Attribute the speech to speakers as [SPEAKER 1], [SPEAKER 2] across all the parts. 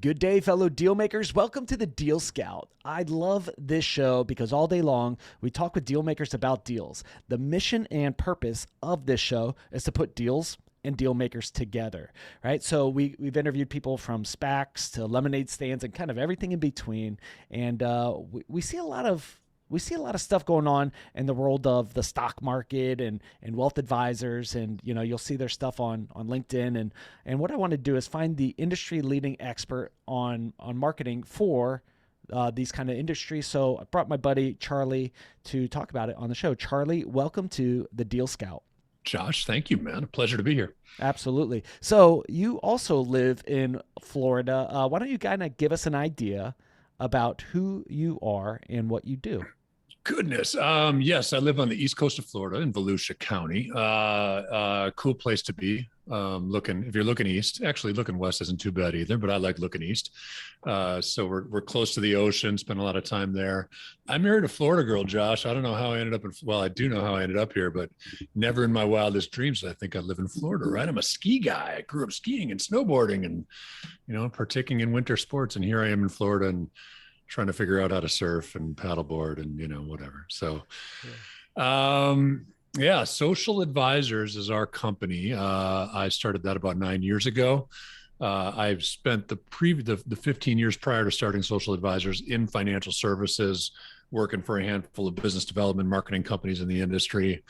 [SPEAKER 1] Good day, fellow deal makers. Welcome to the Deal Scout. I love this show because all day long we talk with deal makers about deals. The mission and purpose of this show is to put deals and deal makers together, right? So we've interviewed people from SPACs to lemonade stands and kind of everything in between. And we see a lot of stuff going on in the world of the stock market and wealth advisors. And, you know, you'll see their stuff on LinkedIn. And what I want to do is find the industry leading expert on marketing for these kind of industries. So I brought my buddy, Charlie, to talk about it on the show. Charlie, welcome to the Deal Scout.
[SPEAKER 2] Josh, thank you, man. A pleasure to be here.
[SPEAKER 1] Absolutely. So you also live in Florida. Why don't you kind of give us an idea about who you are and what you do?
[SPEAKER 2] Goodness. Yes, I live on the east coast of Florida in Volusia County. Cool place to be. If you're looking east, actually looking west isn't too bad either, but I like looking east. So we're close to the ocean, spend a lot of time there. I married a Florida girl, Josh. I don't know how I ended up I do know how I ended up here, but never in my wildest dreams did I think I'd live in Florida, right? I'm a ski guy. I grew up skiing and snowboarding and, partaking in winter sports. And here I am in Florida and trying to figure out how to surf and paddleboard and, whatever. So, Social Advisors is our company. I started that about 9 years ago. I've spent the 15 years prior to starting Social Advisors in financial services, working for a handful of business development marketing companies in the industry,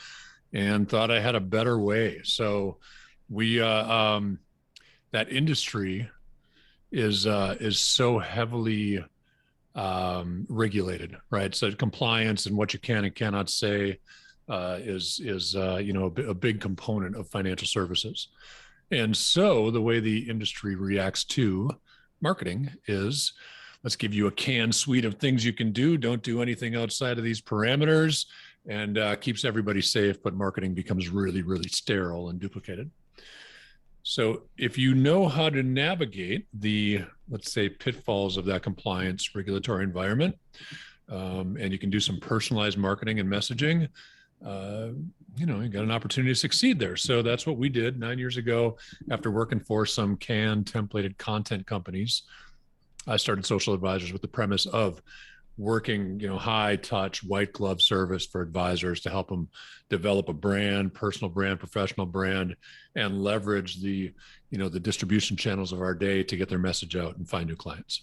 [SPEAKER 2] and thought I had a better way. So that industry is so heavily regulated, right? So compliance and what you can and cannot say is a big component of financial services. And so the way the industry reacts to marketing is, let's give you a canned suite of things you can do. Don't do anything outside of these parameters, and keeps everybody safe. But marketing becomes really, really sterile and duplicated. So if you know how to navigate the, let's say, pitfalls of that compliance regulatory environment, and you can do some personalized marketing and messaging, you got an opportunity to succeed there. So that's what we did 9 years ago. After working for some canned templated content companies, I started Social Advisors with the premise of working, high touch, white glove service for advisors to help them develop a brand, personal brand, professional brand, and leverage the distribution channels of our day to get their message out and find new clients.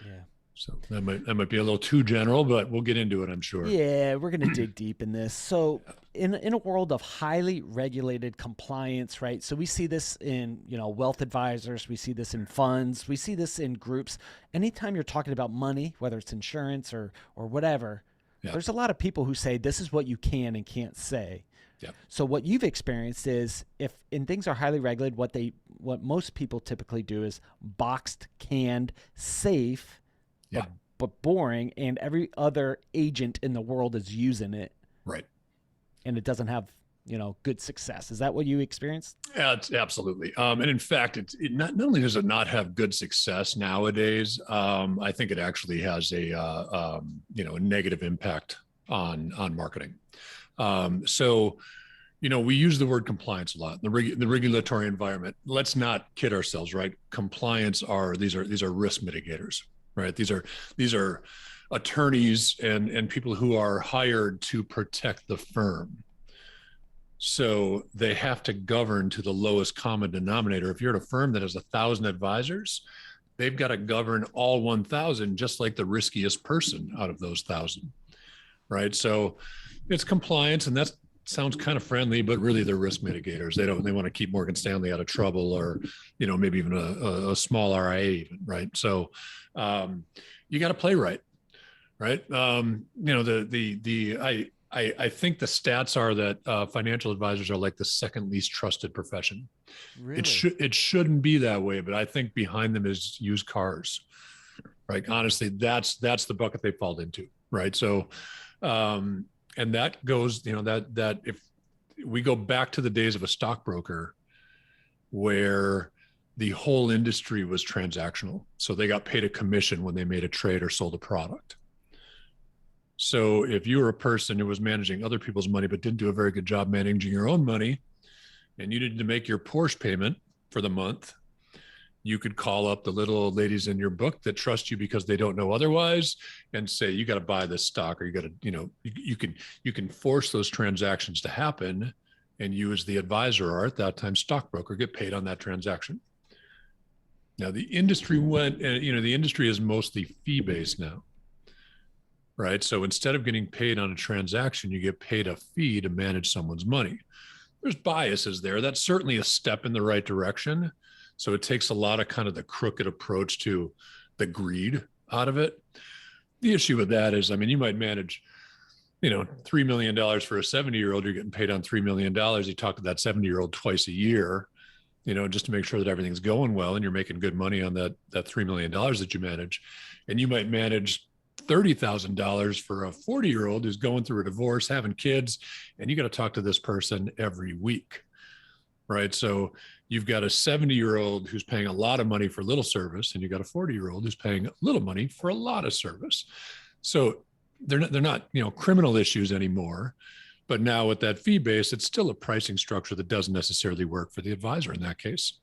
[SPEAKER 1] Yeah.
[SPEAKER 2] So that might be a little too general, but we'll get into it, I'm sure.
[SPEAKER 1] Yeah, we're going to dig deep in this. So in a world of highly regulated compliance, right? So we see this in, wealth advisors, we see this in funds, we see this in groups. Anytime you're talking about money, whether it's insurance or whatever, there's a lot of people who say this is what you can and can't say.
[SPEAKER 2] Yep.
[SPEAKER 1] So what you've experienced is if things are highly regulated, what most people typically do is boxed, canned, safe, but boring, and every other agent in the world is using it.
[SPEAKER 2] Right.
[SPEAKER 1] And it doesn't have, good success. Is that what you experienced?
[SPEAKER 2] Yeah, absolutely. And in fact, it not only does it not have good success nowadays, I think it actually has a negative impact on marketing. So we use the word compliance a lot. The regulatory environment. Let's not kid ourselves, right? Compliance these are risk mitigators, right? These are attorneys and people who are hired to protect the firm. So they have to govern to the lowest common denominator. If you're at a firm that has 1,000 advisors, they've got to govern all 1,000, just like the riskiest person out of those 1,000, right? So it's compliance, and that sounds kind of friendly, but really they're risk mitigators. They want to keep Morgan Stanley out of trouble, or maybe even a small RIA even, right? So you got to play right. I think the stats are that financial advisors are like the second least trusted profession.
[SPEAKER 1] Really?
[SPEAKER 2] It shouldn't be that way, but I think behind them is used cars, right? Honestly, that's the bucket they fall into, right? So, and that goes, that if we go back to the days of a stockbroker, where the whole industry was transactional, so they got paid a commission when they made a trade or sold a product. So if you were a person who was managing other people's money but didn't do a very good job managing your own money, and you needed to make your Porsche payment for the month, You could call up the little old ladies in your book that trust you because they don't know otherwise and say, you got to buy this stock, or you got to, you can force those transactions to happen. And you, as the advisor, or at that time stockbroker, get paid on that transaction. Now the industry the industry is mostly fee-based now, right? So instead of getting paid on a transaction, you get paid a fee to manage someone's money. There's biases there. That's certainly a step in the right direction. So it takes a lot of kind of the crooked approach to the greed out of it. The issue with that is, I mean, you might manage, $3 million for a 70-year-old, you're getting paid on $3 million. You talk to that 70-year-old twice a year, just to make sure that everything's going well and you're making good money on that $3 million that you manage. And you might manage $30,000 for a 40-year-old who's going through a divorce, having kids, and you got to talk to this person every week, right? So you've got a 70-year-old who's paying a lot of money for little service, and you got a 40-year-old who's paying little money for a lot of service. So they're not criminal issues anymore. But now with that fee base, it's still a pricing structure that doesn't necessarily work for the advisor in that case.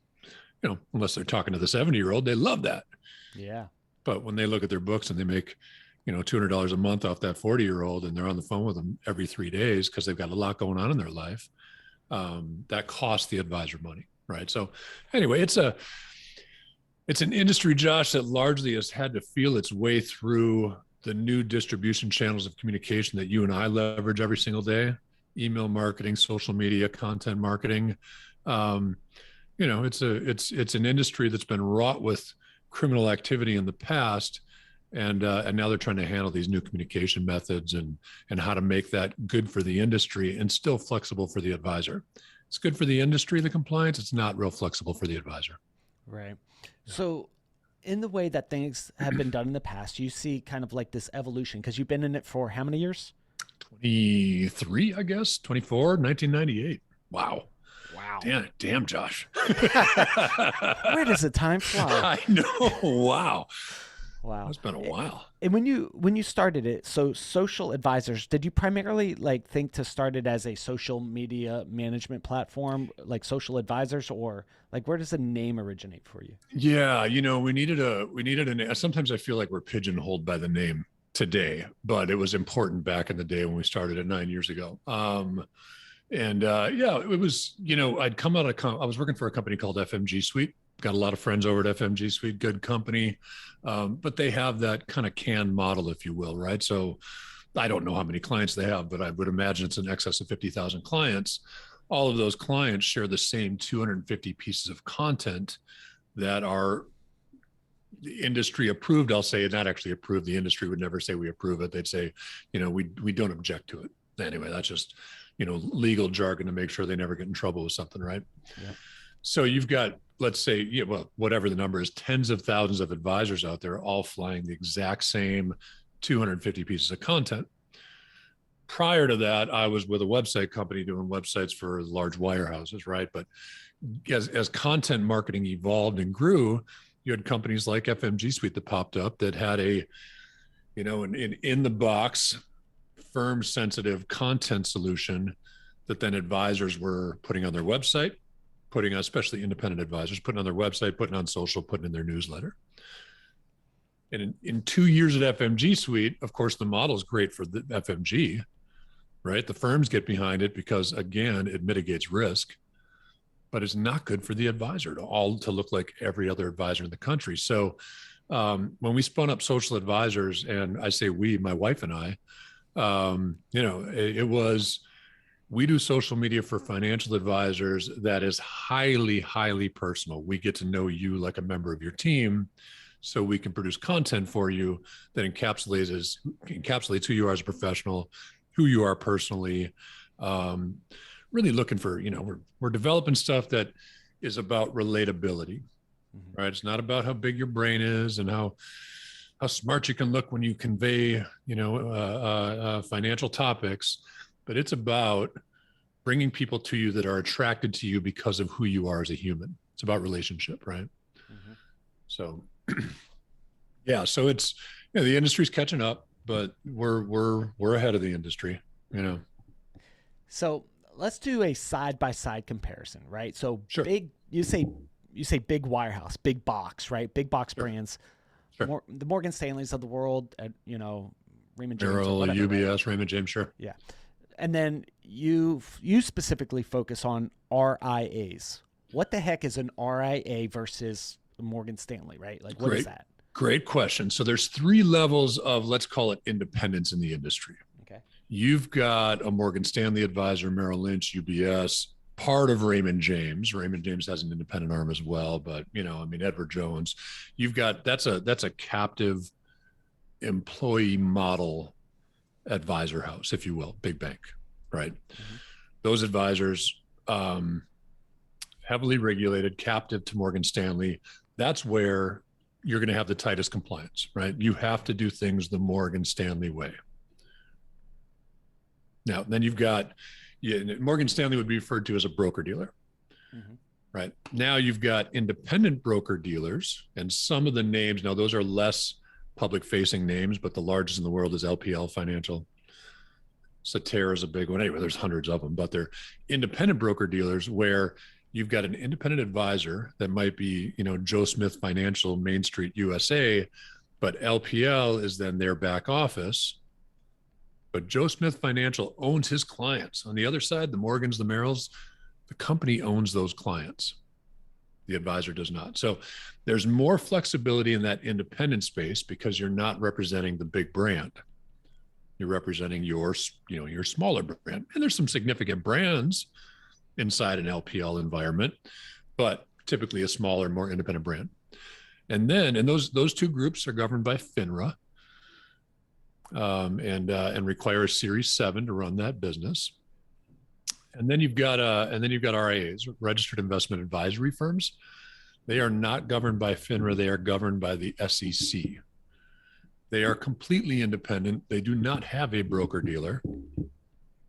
[SPEAKER 2] Unless they're talking to the 70-year-old, they love that.
[SPEAKER 1] Yeah.
[SPEAKER 2] But when they look at their books and they make, $200 a month off that 40-year-old, and they're on the phone with them every 3 days because they've got a lot going on in their life, that costs the advisor money, right? So anyway, it's an industry, Josh, that largely has had to feel its way through the new distribution channels of communication that you and I leverage every single day: email marketing, social media, content marketing. It's an industry that's been wrought with criminal activity in the past, and now they're trying to handle these new communication methods and how to make that good for the industry and still flexible for the advisor. It's good for the industry, the compliance. It's not real flexible for the advisor.
[SPEAKER 1] Right. Yeah. So in the way that things have been done in the past, you see kind of like this evolution, because you've been in it for how many years?
[SPEAKER 2] 23, I guess. 24, 1998. Wow. Damn, Josh.
[SPEAKER 1] Where does the time fly?
[SPEAKER 2] I know. Wow.
[SPEAKER 1] Wow.
[SPEAKER 2] It's been a while.
[SPEAKER 1] And when you started it, so social advisors, did you primarily think to start it as a social media management platform, like social advisors, or where does the name originate for you?
[SPEAKER 2] Yeah, we needed a name. Sometimes I feel like we're pigeonholed by the name today, but it was important back in the day when we started it 9 years ago. It was, I was working for a company called FMG Suite. Got a lot of friends over at FMG Suite, good company. But they have that kind of canned model, if you will, right? So I don't know how many clients they have, but I would imagine it's in excess of 50,000 clients. All of those clients share the same 250 pieces of content that are industry approved. I'll say not actually approved. The industry would never say we approve it. They'd say, we don't object to it. Anyway, that's just, legal jargon to make sure they never get in trouble with something, right?
[SPEAKER 1] Yeah.
[SPEAKER 2] So you've got, let's say, whatever the number is, tens of thousands of advisors out there all flying the exact same 250 pieces of content. Prior to that, I was with a website company doing websites for large wirehouses, right? But as content marketing evolved and grew, you had companies like FMG Suite that popped up that had an in the box, firm sensitive content solution that then advisors were putting on their website, putting on, especially independent advisors, putting on their website, putting on social, putting in their newsletter. And in 2 years at FMG Suite, of course, the model is great for the FMG, right? The firms get behind it because, again, it mitigates risk, but it's not good for the advisor to look like every other advisor in the country. So when we spun up social advisors, and I say we, my wife and I, it was, we do social media for financial advisors that is highly, highly personal. We get to know you like a member of your team, so we can produce content for you that encapsulates who you are as a professional, who you are personally. Really looking for, we're developing stuff that is about relatability, right? It's not about how big your brain is and how smart you can look when you convey, financial topics, but it's about bringing people to you that are attracted to you because of who you are as a human. It's about relationship, right? Mm-hmm. So, yeah. So it's, the industry's catching up, but we're ahead of the industry,
[SPEAKER 1] So let's do a side-by-side comparison, right? So
[SPEAKER 2] sure.
[SPEAKER 1] you say you say big wirehouse, big box, right? Big box
[SPEAKER 2] Sure.
[SPEAKER 1] brands,
[SPEAKER 2] Sure.
[SPEAKER 1] the Morgan Stanleys of the world, Raymond James or
[SPEAKER 2] Merrill,
[SPEAKER 1] whatever, right?
[SPEAKER 2] UBS, Raymond James, sure.
[SPEAKER 1] Yeah. And then you specifically focus on RIAs. What the heck is an RIA versus Morgan Stanley, right? Like, what is
[SPEAKER 2] Great,
[SPEAKER 1] that?
[SPEAKER 2] great question. So there's three levels of, let's call it, independence in the industry.
[SPEAKER 1] Okay.
[SPEAKER 2] You've got a Morgan Stanley advisor, Merrill Lynch, UBS, part of Raymond James. Raymond James has an independent arm as well, but Edward Jones. You've got that's a captive employee model advisor house, if you will, big bank, right? Mm-hmm. Those advisors, heavily regulated, captive to Morgan Stanley. That's where you're going to have the tightest compliance, right? You have to do things the Morgan Stanley way. Now, then you've got, Morgan Stanley would be referred to as a broker dealer, mm-hmm. right? Now you've got independent broker dealers, and some of the names, now those are less public facing names, but the largest in the world is LPL Financial. Cetera is a big one. Anyway, there's hundreds of them, but they're independent broker dealers where you've got an independent advisor that might be, Joe Smith Financial, Main Street, USA, but LPL is then their back office. But Joe Smith Financial owns his clients. On the other side, the Morgans, the Merrills, the company owns those clients. The advisor does not. So there's more flexibility in that independent space because you're not representing the big brand. You're representing your smaller brand. And there's some significant brands inside an LPL environment, but typically a smaller, more independent brand. And those two groups are governed by FINRA. And require a Series 7 to run that business. And then you've got RIAs, registered investment advisory firms. They are not governed by FINRA. They are governed by the SEC. They are completely independent. They do not have a broker dealer.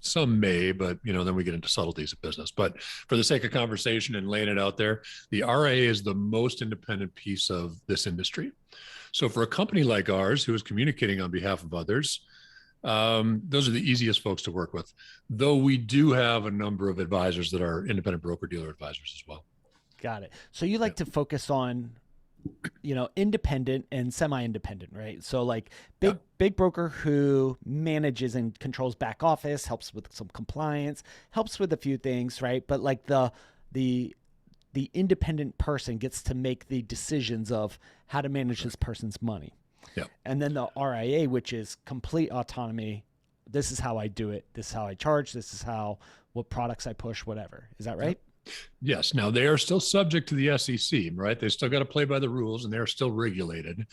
[SPEAKER 2] Some may, but then we get into subtleties of business. But for the sake of conversation and laying it out there, the RIA is the most independent piece of this industry. So for a company like ours, who is communicating on behalf of others, those are the easiest folks to work with, though we do have a number of advisors that are independent broker-dealer advisors as well.
[SPEAKER 1] Got it. So you like to focus on, independent and semi-independent, right? So like big broker who manages and controls back office, helps with some compliance, helps with a few things, right? But like the independent person gets to make the decisions of how to manage this person's money.
[SPEAKER 2] Yeah.
[SPEAKER 1] And then the RIA, which is complete autonomy. This is how I do it. This is how I charge. This is what products I push, whatever. Is that right?
[SPEAKER 2] Yes. Now they are still subject to the SEC, right? They still got to play by the rules and they're still regulated,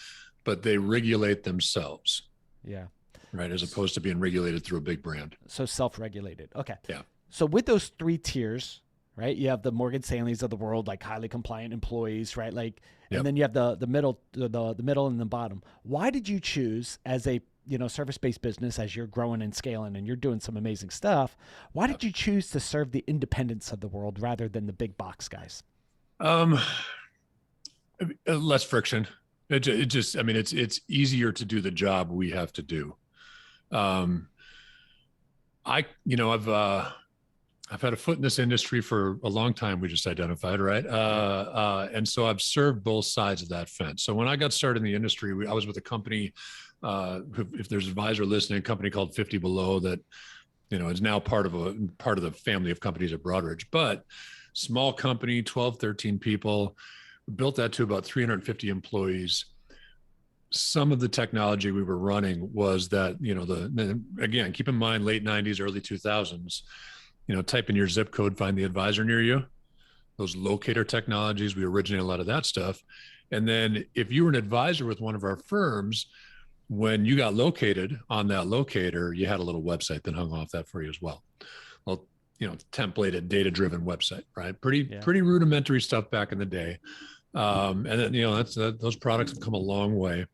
[SPEAKER 2] but they regulate themselves.
[SPEAKER 1] Yeah.
[SPEAKER 2] Right. As opposed to being regulated through a big brand.
[SPEAKER 1] So self-regulated. Okay.
[SPEAKER 2] Yeah.
[SPEAKER 1] So with those three tiers, right? You have the Morgan Stanleys of the world, like highly compliant employees, right? Like, and then you have the middle, the middle and the bottom. Why did you choose, as a service-based business, as you're growing and scaling and you're doing some amazing stuff? Why did you choose to serve the independents of the world rather than the big box guys?
[SPEAKER 2] Less friction. It's easier to do the job we have to do. I've had a foot in this industry for a long time, we just identified, right? And so I've served both sides of that fence. So when I got started in the industry, I was with a company, if there's an advisor listening, a company called 50 Below that, is now part of the family of companies at Broadridge, but small company, 12, 13 people, built that to about 350 employees. Some of the technology we were running was that, again, keep in mind, late 90s, early 2000s, type in your zip code, find the advisor near you. Those locator technologies, we originate a lot of that stuff. And then if you were an advisor with one of our firms, when you got located on that locator, you had a little website that hung off that for you as well. Well, templated, data-driven website, right? Pretty rudimentary stuff back in the day. And then, those products have come a long way.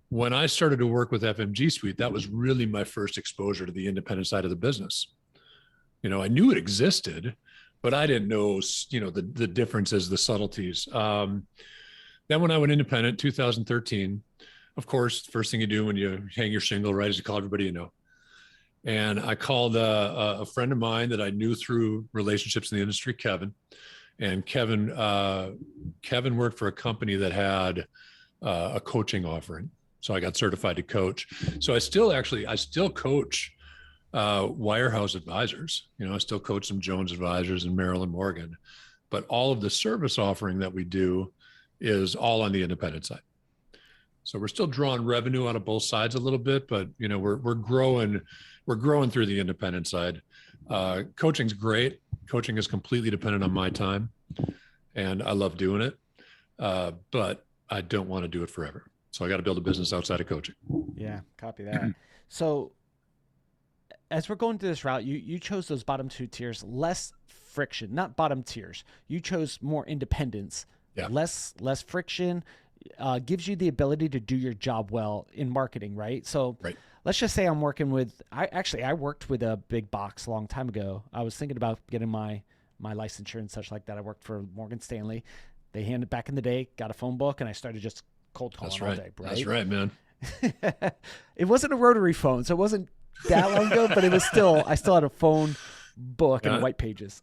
[SPEAKER 2] When I started to work with FMG Suite, that was really my first exposure to the independent side of the business. I knew it existed, but I didn't know, the differences, the subtleties. Then when I went independent, 2013, of course, first thing you do when you hang your shingle, right, is you call everybody you know. And I called a friend of mine that I knew through relationships in the industry, Kevin. And Kevin worked for a company that had a coaching offering. So I got certified to coach. So I still coach wirehouse advisors. I still coach some Jones advisors and Maryland Morgan, but all of the service offering that we do is all on the independent side. So we're still drawing revenue out of both sides a little bit, but we're growing through the independent side. Coaching's great. Coaching is completely dependent on my time, and I love doing it. But I don't want to do it forever. So I got to build a business outside of coaching.
[SPEAKER 1] Yeah, copy that. So as we're going through this route, you chose those bottom two tiers, less friction, not bottom tiers. You chose more independence, less friction, gives you the ability to do your job well in marketing, right? So let's just say I'm working with, I worked with a big box a long time ago. I was thinking about getting my licensure and such like that. I worked for Morgan Stanley. They handed back in the day, got a phone book, and I started just cold calling all day. Right? That's
[SPEAKER 2] right, man.
[SPEAKER 1] It wasn't a rotary phone, so it wasn't that long ago, but it was still, I still had a phone book and white pages.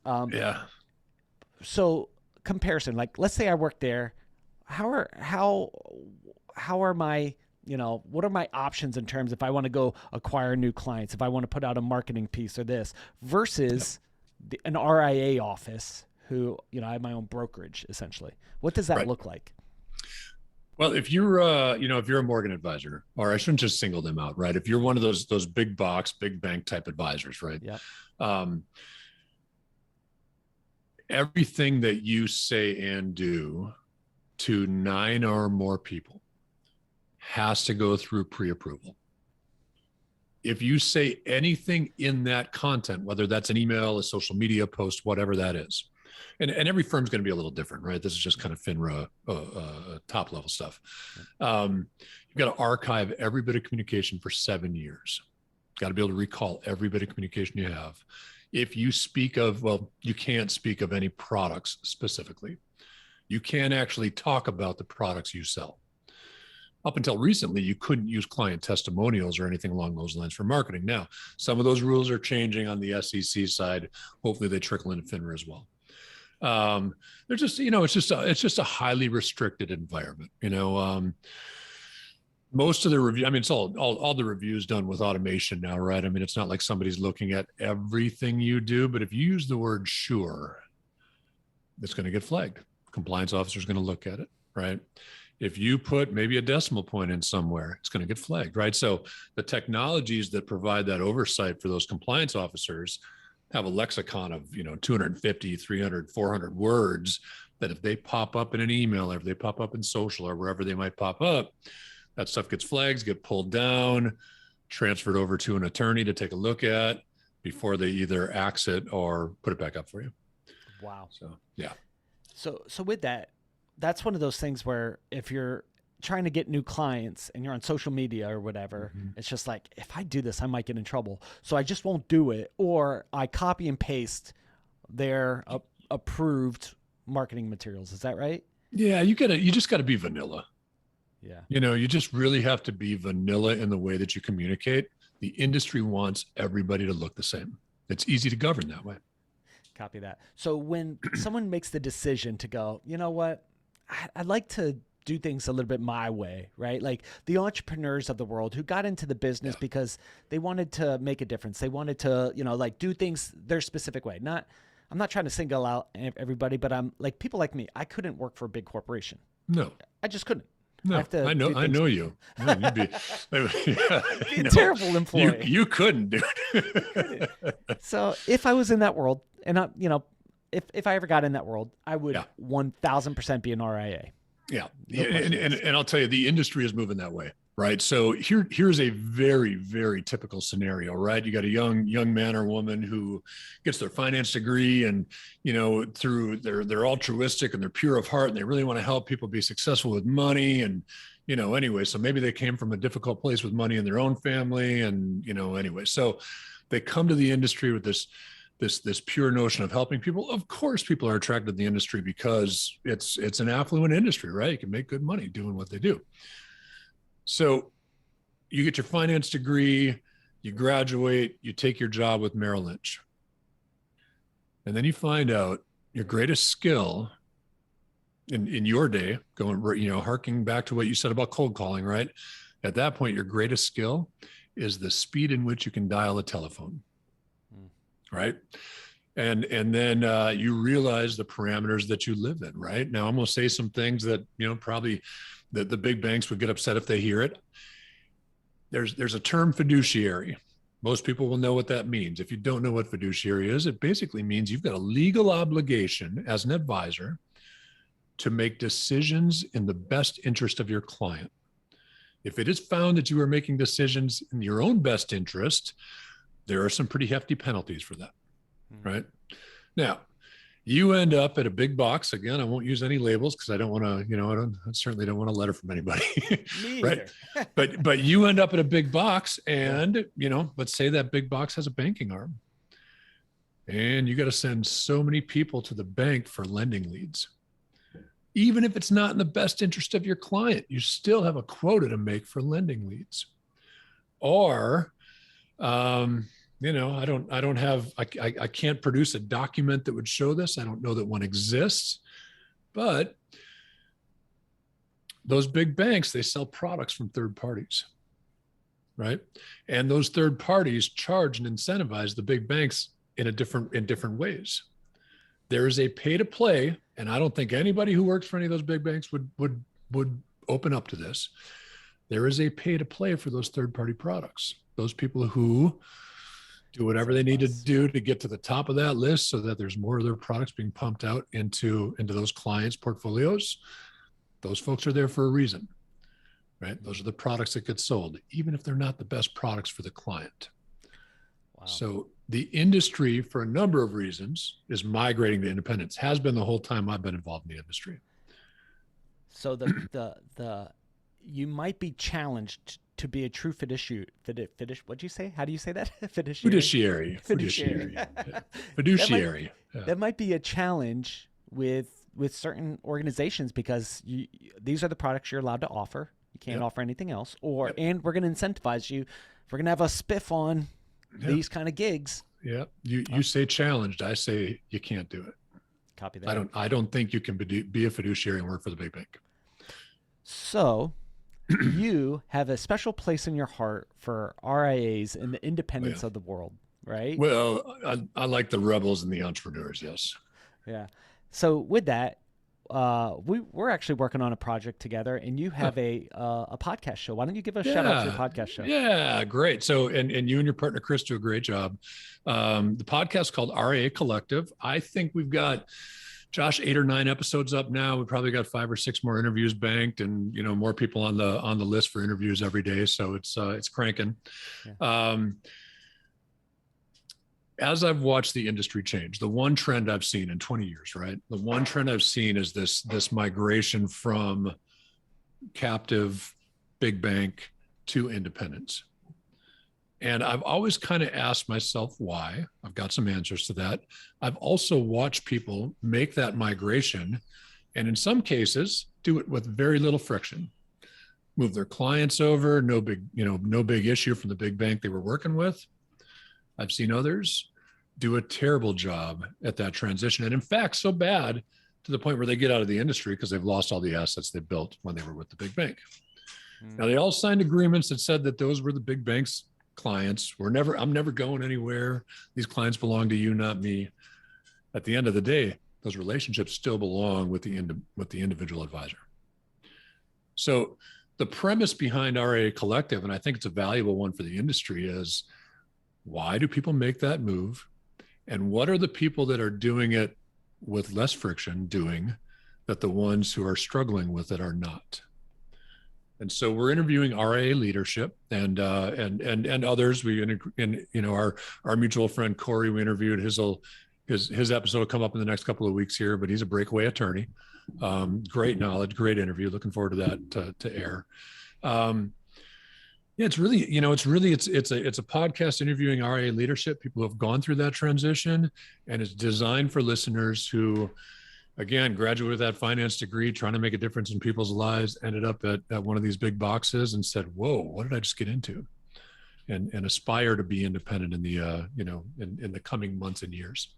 [SPEAKER 1] So comparison, like let's say I work there. How are my, what are my options in terms if I want to go acquire new clients, if I want to put out a marketing piece or this versus an RIA office who, I have my own brokerage essentially. What does that look like?
[SPEAKER 2] Well, if you're, if you're a Morgan advisor, or I shouldn't just single them out, right? If you're one of those big box, big bank type advisors, right?
[SPEAKER 1] Yeah.
[SPEAKER 2] Everything that you say and do to 9 or more people has to go through pre-approval. If you say anything in that content, whether that's an email, a social media post, whatever that is, and every firm's going to be a little different, right? This is just kind of FINRA top level stuff. You've got to archive every bit of communication for 7 years. You've got to be able to recall every bit of communication you have. If you speak of, you can't speak of any products specifically. You can't actually talk about the products you sell. Up until recently, you couldn't use client testimonials or anything along those lines for marketing. Now, some of those rules are changing on the SEC side. Hopefully they trickle into FINRA as well. They're just, it's just a highly restricted environment. Most of the review, it's all the reviews done with automation now, right? It's not like somebody's looking at everything you do, but if you use the word sure, it's going to get flagged. Compliance officer is going to look at it, right? If you put maybe a decimal point in somewhere, it's going to get flagged, right? So the technologies that provide that oversight for those compliance officers have a lexicon of, 250, 300, 400 words that if they pop up in an email or if they pop up in social or wherever they might pop up, that stuff gets flagged, get pulled down, transferred over to an attorney to take a look at before they either axe it or put it back up for you.
[SPEAKER 1] Wow.
[SPEAKER 2] So, yeah.
[SPEAKER 1] So with that, that's one of those things where if you're trying to get new clients and you're on social media or whatever, it's just like, if I do this, I might get in trouble. So I just won't do it. Or I copy and paste their approved marketing materials. Is that right?
[SPEAKER 2] Yeah. You just gotta be vanilla.
[SPEAKER 1] Yeah.
[SPEAKER 2] You just really have to be vanilla in the way that you communicate. The industry wants everybody to look the same. It's easy to govern that way.
[SPEAKER 1] Copy that. So when someone makes the decision to go, you know what, I'd like to do things a little bit my way, right? Like the entrepreneurs of the world who got into the business because they wanted to make a difference. They wanted to, do things their specific way. I'm not trying to single out everybody, but I'm like people like me. I couldn't work for a big corporation.
[SPEAKER 2] No,
[SPEAKER 1] I just couldn't.
[SPEAKER 2] No, I know you. No, you'd be
[SPEAKER 1] a terrible employee.
[SPEAKER 2] You couldn't, dude.
[SPEAKER 1] So if I was in that world, and if I ever got in that world, I would 1000% be an RIA.
[SPEAKER 2] Yeah, and I'll tell you, the industry is moving that way, right? So here's a very, very typical scenario, right? You got a young man or woman who gets their finance degree, and through they're altruistic and they're pure of heart, and they really want to help people be successful with money, and anyway, so maybe they came from a difficult place with money in their own family, and anyway, so they come to the industry with this pure notion of helping people. Of course, people are attracted to the industry because it's an affluent industry, right? You can make good money doing what they do. So you get your finance degree, you graduate, you take your job with Merrill Lynch. And then you find out your greatest skill in your day, harking back to what you said about cold calling, right? At that point, your greatest skill is the speed in which you can dial a telephone, right? And then you realize the parameters that you live in, right? Now, I'm going to say some things that, probably that the big banks would get upset if they hear it. There's a term, fiduciary. Most people will know what that means. If you don't know what fiduciary is, it basically means you've got a legal obligation as an advisor to make decisions in the best interest of your client. If it is found that you are making decisions in your own best interest, there are some pretty hefty penalties for that, right? Now, you end up at a big box. Again, I won't use any labels because I don't want to, I certainly don't want a letter from anybody, right? But you end up at a big box and, let's say that big box has a banking arm and you got to send so many people to the bank for lending leads. Even if it's not in the best interest of your client, you still have a quota to make for lending leads. Or, I can't produce a document that would show this. I don't know that one exists, but those big banks, they sell products from third parties, right? And those third parties charge and incentivize the big banks in different ways. There is a pay to play, and I don't think anybody who works for any of those big banks would open up to this. There is a pay to play for those third party products. Those people who do whatever they need to do to get to the top of that list so that there's more of their products being pumped out into those clients' portfolios. Those folks are there for a reason, right? Those are the products that get sold, even if they're not the best products for the client. Wow. So the industry, for a number of reasons, is migrating to independence. Has been the whole time I've been involved in the industry.
[SPEAKER 1] So you might be challenged to be a true fiduciary. What'd you say? How do you say that?
[SPEAKER 2] Fiduciary. Fiduciary.
[SPEAKER 1] That might be a challenge with certain organizations because these are the products you're allowed to offer. You can't offer anything else. And we're going to incentivize you. We're going to have a spiff on these kind of gigs.
[SPEAKER 2] Yeah. You say challenged. I say you can't do it.
[SPEAKER 1] Copy that.
[SPEAKER 2] I don't think you can be a fiduciary and work for the big bank.
[SPEAKER 1] So you have a special place in your heart for RIAs and the independence of the world, right?
[SPEAKER 2] Well, I like the rebels and the entrepreneurs. Yes.
[SPEAKER 1] Yeah. So with that, we're actually working on a project together, and you have a podcast show. Why don't you give a shout out to your podcast show?
[SPEAKER 2] Yeah, great. So, and you and your partner Chris do a great job. The podcast is called RIA Collective. I think we've got, Josh, 8 or 9 episodes up now. We probably got 5 or 6 more interviews banked, and more people on the list for interviews every day. So it's cranking. Yeah. As I've watched the industry change, the one trend I've seen in 20 years, right? The one trend I've seen is this migration from captive big bank to independence. And I've always kind of asked myself why. I've got some answers to that. I've also watched people make that migration, and in some cases do it with very little friction. Move their clients over, no big issue from the big bank they were working with. I've seen others do a terrible job at that transition. And in fact, so bad to the point where they get out of the industry because they've lost all the assets they built when they were with the big bank. Now, they all signed agreements that said that those were the big bank's clients. I'm never going anywhere. These clients belong to you, not me. At the end of the day, those relationships still belong with the individual advisor. So the premise behind RIA Collective, and I think it's a valuable one for the industry, is why do people make that move? And what are the people that are doing it with less friction doing that the ones who are struggling with it are not? And so we're interviewing RIA leadership and others. Our mutual friend Corey, we interviewed. His episode will come up in the next couple of weeks here, but he's a breakaway attorney. Great knowledge, great interview. Looking forward to that to air. Yeah, it's a podcast interviewing RIA leadership, people who have gone through that transition, and it's designed for listeners who, again, graduated with that finance degree, trying to make a difference in people's lives, ended up at one of these big boxes and said, whoa, what did I just get into? And aspire to be independent in the, in the coming months and years.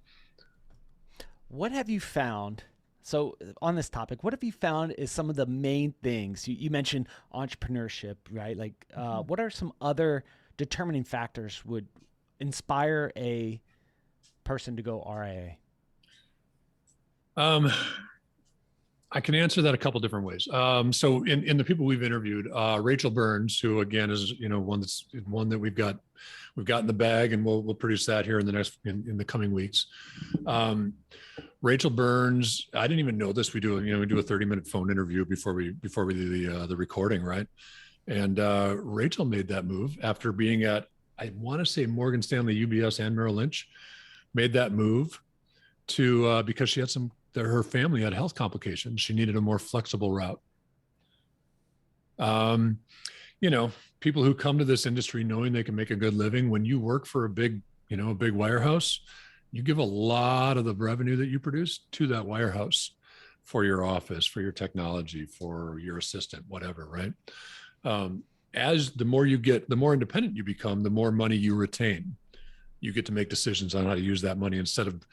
[SPEAKER 1] What have you found? So, on this topic, what have you found is some of the main things? You mentioned entrepreneurship, right? Like, what are some other determining factors would inspire a person to go RIA?
[SPEAKER 2] Um, I can answer that a couple different ways. So in the people we've interviewed, Rachel Burns, who again is one that we've got in the bag, and we'll produce that here in the coming weeks. Rachel Burns, I didn't even know this. We do a 30-minute phone interview before we do the recording, right? And Rachel made that move after being at, I want to say, Morgan Stanley, UBS, and Merrill Lynch. Made that move to because she had her family had health complications. She needed a more flexible route. Um, People who come to this industry knowing they can make a good living, when you work for a big wirehouse, you give a lot of the revenue that you produce to that wirehouse for your office, for your technology, for your assistant, whatever, right? As the more you get, the more independent you become, the more money you retain. You get to make decisions on how to use that money instead of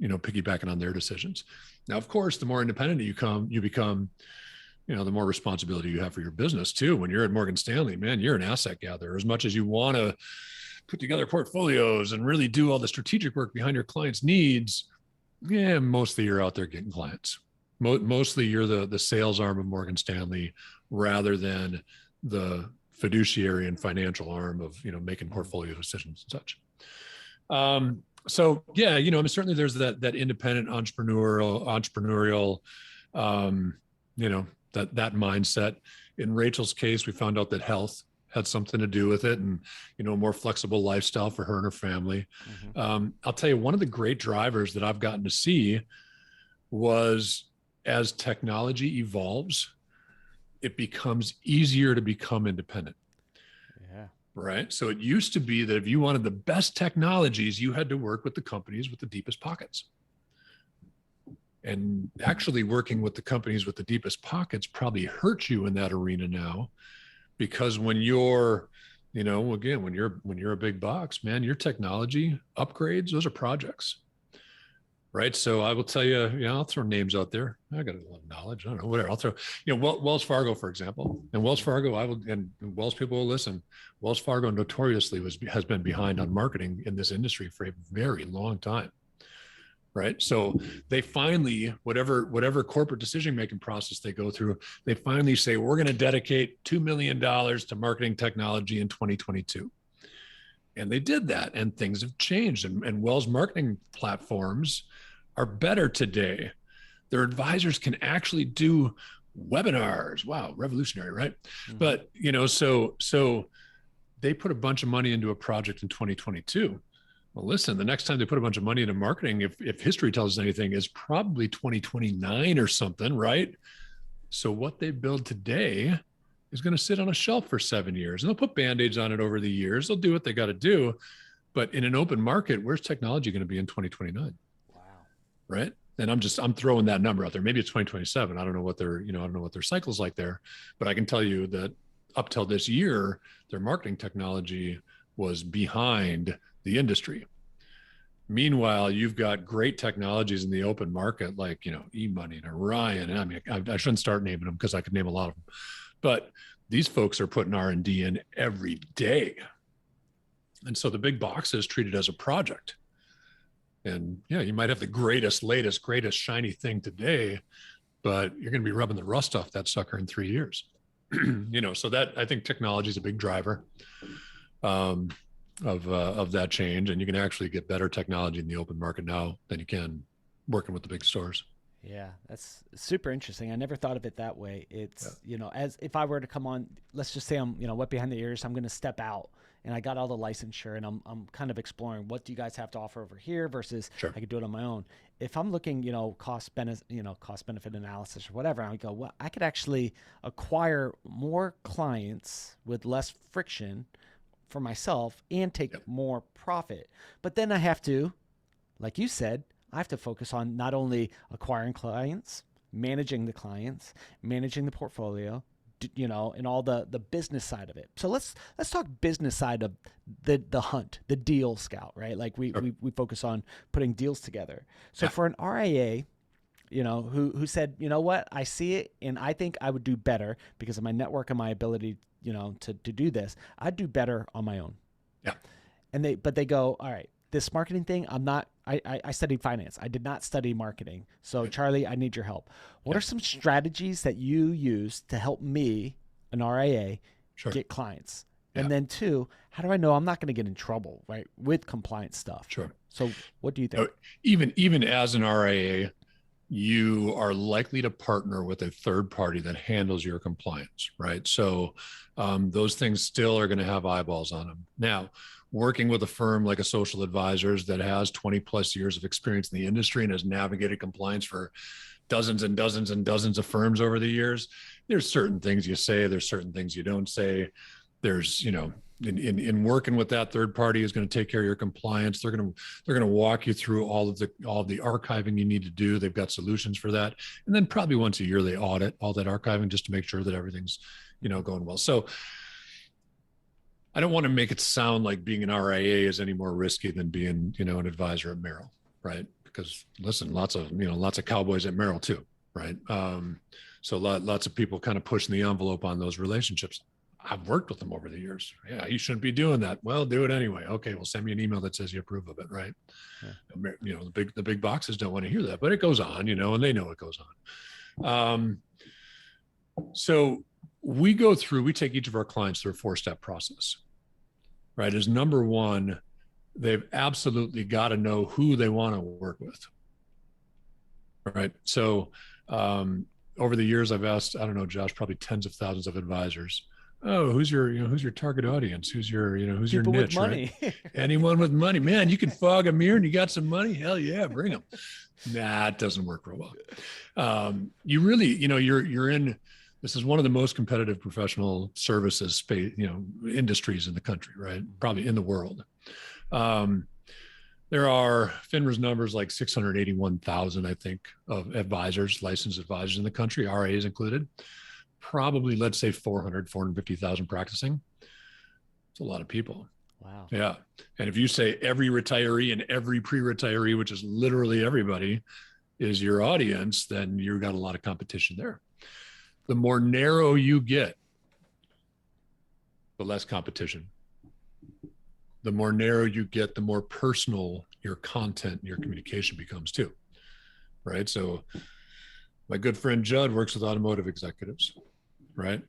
[SPEAKER 2] piggybacking on their decisions. Now, of course, the more independent you become, the more responsibility you have for your business too. When you're at Morgan Stanley, man, you're an asset gatherer. As much as you want to put together portfolios and really do all the strategic work behind your clients' needs, mostly you're out there getting clients. Mostly you're the sales arm of Morgan Stanley rather than the fiduciary and financial arm of making portfolio decisions and such. So yeah, certainly there's that independent entrepreneurial, that mindset. In Rachel's case, we found out that health had something to do with it, and a more flexible lifestyle for her and her family. Mm-hmm. I'll tell you, one of the great drivers that I've gotten to see was, as technology evolves, it becomes easier to become independent. Right. So it used to be that if you wanted the best technologies, you had to work with the companies with the deepest pockets. And actually working with the companies with the deepest pockets probably hurts you in that arena now, because when you're, when you're a big box, man, your technology upgrades, those are projects. Right. So I will tell you, I'll throw names out there. I got a lot of knowledge. I don't know, whatever. I'll throw, Wells Fargo, for example. And Wells Fargo, and Wells people will listen. Wells Fargo notoriously has been behind on marketing in this industry for a very long time. Right. So they finally, whatever corporate decision-making process they go through, they finally say, we're going to dedicate $2 million to marketing technology in 2022. And they did that, and things have changed. And Wells marketing platforms are better today. Their advisors can actually do webinars. Wow, revolutionary, right? Mm-hmm. But so they put a bunch of money into a project in 2022. Well, listen, the next time they put a bunch of money into marketing, if history tells us anything, is probably 2029 or something, right? So what they build today is going to sit on a shelf for 7 years, and they'll put Band-Aids on it over the years. They'll do what they got to do. But in an open market, where's technology going to be in 2029? Wow. Right. And I'm throwing that number out there. Maybe it's 2027. I don't know what their cycle's like there, but I can tell you that up till this year, their marketing technology was behind the industry. Meanwhile, you've got great technologies in the open market, like, eMoney and Orion. And I mean, I shouldn't start naming them because I could name a lot of them. But these folks are putting R&D in every day. And so the big boxes treat it as a project. And you might have the greatest, shiny thing today, but you're going to be rubbing the rust off that sucker in 3 years. So that, I think technology is a big driver of that change. And you can actually get better technology in the open market now than you can working with the big stores.
[SPEAKER 1] Yeah, that's super interesting. I never thought of it that way. It's, as if I were to come on, let's just say I'm, wet behind the ears, I'm going to step out and I got all the licensure and I'm kind of exploring what do you guys have to offer over here versus sure. I could do it on my own. If I'm looking, cost benefit analysis or whatever, I go, well, I could actually acquire more clients with less friction for myself and take more profit. But then I have to, like you said, I have to focus on not only acquiring clients, managing the clients, managing the portfolio, and all the business side of it. So let's talk business side of the hunt, the deal scout, right? Like we focus on putting deals together. So for an RIA, who said, you know what, I see it and I think I would do better because of my network and my ability, to do this. I'd do better on my own.
[SPEAKER 2] Yeah.
[SPEAKER 1] But they go, all right, this marketing thing, I studied finance. I did not study marketing. So Charlie, I need your help. What are some strategies that you use to help me, an RIA, get clients? And then two, how do I know I'm not going to get in trouble, right, with compliance stuff?
[SPEAKER 2] Sure.
[SPEAKER 1] So what do you think?
[SPEAKER 2] Even as an RIA, you are likely to partner with a third party that handles your compliance, right? So those things still are going to have eyeballs on them. Now, working with a firm like a Social Advisors that has 20 plus years of experience in the industry and has navigated compliance for dozens and dozens and dozens of firms over the years, there's certain things you say, there's certain things you don't say. There's, in working with that third party is going to take care of your compliance. They're going to walk you through all of the archiving you need to do. They've got solutions for that. And then probably once a year, they audit all that archiving just to make sure that everything's, going well. So I don't want to make it sound like being an RIA is any more risky than being, an advisor at Merrill, right? Because listen, lots of cowboys at Merrill too, right? So lots of people kind of pushing the envelope on those relationships. I've worked with them over the years. Yeah, you shouldn't be doing that. Well, do it anyway. Okay, well, send me an email that says you approve of it, right? Yeah. The big boxes don't want to hear that, but it goes on, and they know it goes on. So we take each of our clients through a 4-step process, right? As number one, they've absolutely got to know who they want to work with, right? So over the years, I've asked, I don't know, Josh, probably tens of thousands of advisors. Oh, who's your target audience? Who's your
[SPEAKER 1] People
[SPEAKER 2] niche,
[SPEAKER 1] with money.
[SPEAKER 2] right? Anyone with money, man, you can fog a mirror and you got some money. Hell yeah, bring them. Nah, it doesn't work real well. You really, you're in, this is one of the most competitive professional services space, industries in the country, right? Probably in the world. There are FINRA's numbers like 681,000, I think, of advisors, licensed advisors in the country, RIAs included. Probably, let's say 450,000 practicing. It's a lot of people.
[SPEAKER 1] Wow.
[SPEAKER 2] Yeah. And if you say every retiree and every pre-retiree, which is literally everybody, is your audience, then you've got a lot of competition there. The more narrow you get, the less competition. The more narrow you get, the more personal your content and your communication becomes too, right? So my good friend Judd works with automotive executives, right?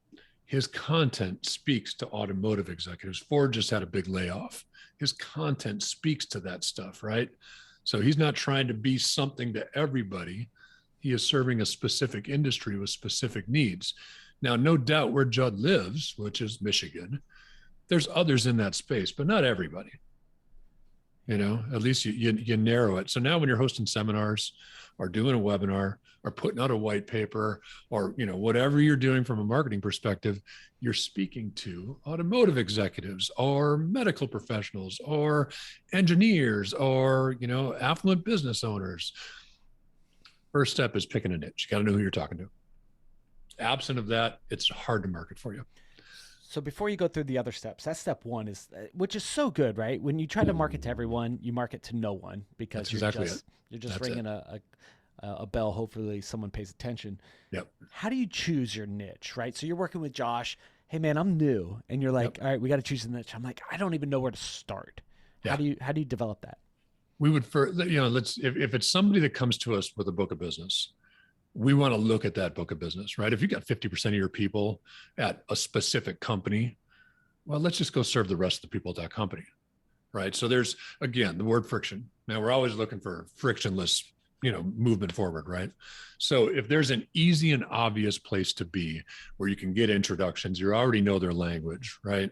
[SPEAKER 2] His content speaks to automotive executives. Ford just had a big layoff. His content speaks to that stuff, right? So he's not trying to be something to everybody. He is serving a specific industry with specific needs. Now, no doubt where Judd lives, which is Michigan, there's others in that space, but not everybody. At least you narrow it. So now when you're hosting seminars or doing a webinar or putting out a white paper or, whatever you're doing from a marketing perspective, you're speaking to automotive executives or medical professionals or engineers or, affluent business owners. First step is picking a niche. You got to know who you're talking to. Absent of that, it's hard to market for you.
[SPEAKER 1] So before you go through the other steps, that's step one, which is so good, right? When you try to market to everyone, you market to no one because you're just ringing a bell. Hopefully someone pays attention.
[SPEAKER 2] Yep.
[SPEAKER 1] How do you choose your niche, right? So you're working with Josh. Hey man, I'm new. And you're like, all right, we got to choose a niche. I'm like, I don't even know where to start. Yeah. How do you develop that?
[SPEAKER 2] We would, if it's somebody that comes to us with a book of business, we want to look at that book of business, right? If you got 50% of your people at a specific company, well, let's just go serve the rest of the people at that company, right? So there's, again, the word friction. Now we're always looking for frictionless, movement forward, right? So if there's an easy and obvious place to be where you can get introductions, you already know their language, right?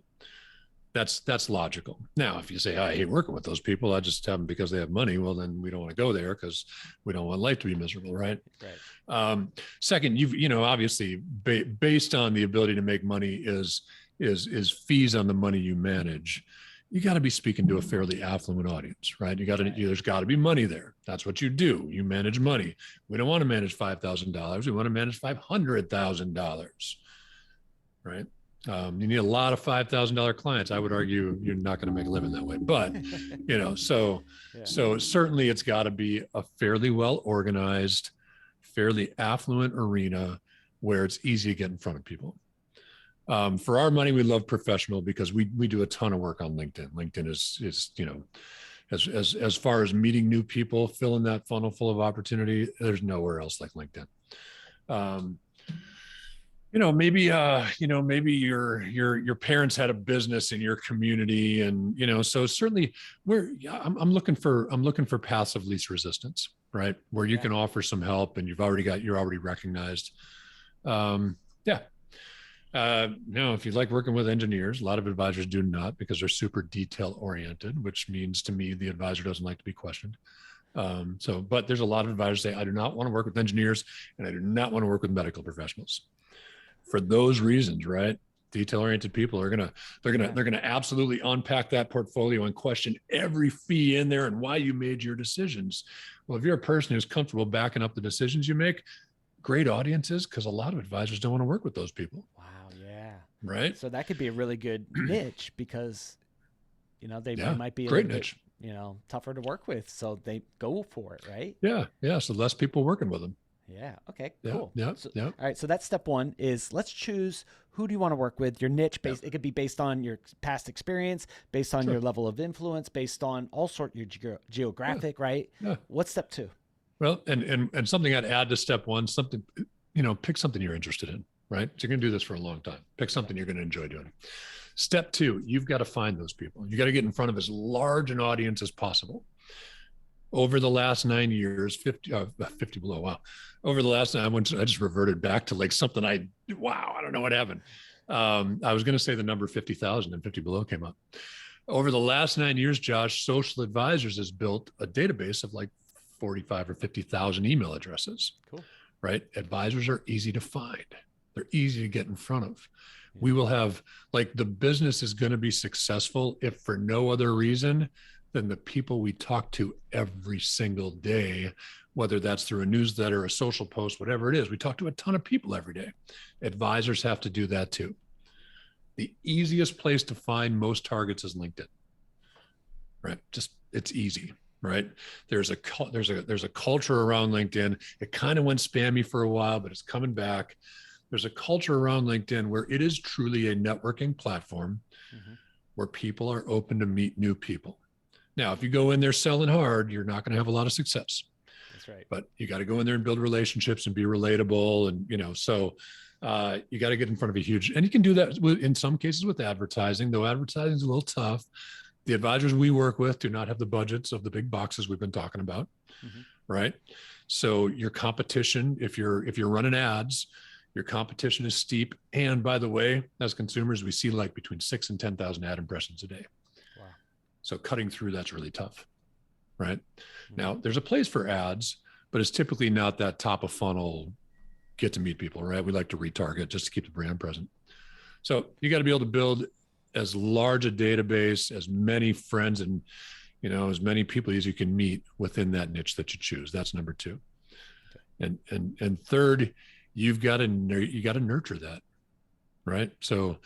[SPEAKER 2] That's logical. Now, if you say, I hate working with those people, I just have them because they have money, well, then we don't want to go there because we don't want life to be miserable, right? Right. Second, obviously based on the ability to make money is fees on the money you manage. You got to be speaking to a fairly affluent audience, right? There's got to be money there. That's what you do. You manage money. We don't want to manage $5,000. We want to manage $500,000. right? You need a lot of $5,000 clients. I would argue you're not going to make a living that way, but so
[SPEAKER 1] Yeah.
[SPEAKER 2] so certainly it's got to be a fairly well organized, fairly affluent arena where it's easy to get in front of people. For our money, we love professional because we do a ton of work on LinkedIn. LinkedIn is as far as meeting new people, filling that funnel full of opportunity, there's nowhere else like LinkedIn. Maybe your parents had a business in your community, and so certainly I'm looking for paths of least resistance, right? Where you can offer some help and you're already recognized. If you like working with engineers, a lot of advisors do not, because they're super detail oriented, which means to me the advisor doesn't like to be questioned. But there's a lot of advisors say, I do not want to work with engineers and I do not want to work with medical professionals. For those reasons, right? Detail-oriented people are they're gonna absolutely unpack that portfolio and question every fee in there and why you made your decisions. Well, if you're a person who's comfortable backing up the decisions you make, great audiences, because a lot of advisors don't want to work with those people.
[SPEAKER 1] Wow, yeah.
[SPEAKER 2] Right.
[SPEAKER 1] So that could be a really good niche because, they might be a
[SPEAKER 2] great
[SPEAKER 1] little
[SPEAKER 2] niche.
[SPEAKER 1] bit, tougher to work with. So they go for it, right?
[SPEAKER 2] Yeah. So less people working with them.
[SPEAKER 1] Yeah. Okay, cool.
[SPEAKER 2] Yeah.
[SPEAKER 1] All right. So that's step one is let's choose who do you want to work with, your niche based. It could be based on your past experience, based on your level of influence, based on all sorts, your geographic, right?
[SPEAKER 2] Yeah.
[SPEAKER 1] What's step two?
[SPEAKER 2] Well, and something I'd add to step one, pick something you're interested in, right? So you're going to do this for a long time. Pick something you're going to enjoy doing. Step two, you've got to find those people. You got to get in front of as large an audience as possible. Over the last 9 years, 50 below. Wow. Over the last 9 months, I just reverted back to like something I don't know what happened. I was going to say the number 50,000 and 50 below came up. Over the last 9 years, Josh, Social Advisors has built a database of like 45 or 50,000 email addresses.
[SPEAKER 1] Cool.
[SPEAKER 2] Right? Advisors are easy to find. They're easy to get in front of. We will have, the business is going to be successful if for no other reason than the people we talk to every single day, whether that's through a newsletter, a social post, whatever it is. We talk to a ton of people every day. Advisors have to do that too. The easiest place to find most targets is LinkedIn, right? It's easy, right? There's a culture around LinkedIn. It kind of went spammy for a while, but it's coming back. There's a culture around LinkedIn where it is truly a networking platform where people are open to meet new people. Now, if you go in there selling hard, you're not going to have a lot of success.
[SPEAKER 1] That's right.
[SPEAKER 2] But you got to go in there and build relationships and be relatable. And, you got to get in front of a huge, and you can do that in some cases with advertising, though advertising is a little tough. The advisors we work with do not have the budgets of the big boxes we've been talking about. Right. So your competition, if you're running ads, your competition is steep. And by the way, as consumers, we see like between 6,000 and 10,000 ad impressions a day.
[SPEAKER 1] Wow.
[SPEAKER 2] So cutting through that's really tough, right? Now, there's a place for ads, but it's typically not that top of funnel, get to meet people, right? We like to retarget just to keep the brand present. So you got to be able to build as large a database, as many friends and, as many people as you can meet within that niche that you choose. That's number two. Okay. And third, you got to nurture that, right? So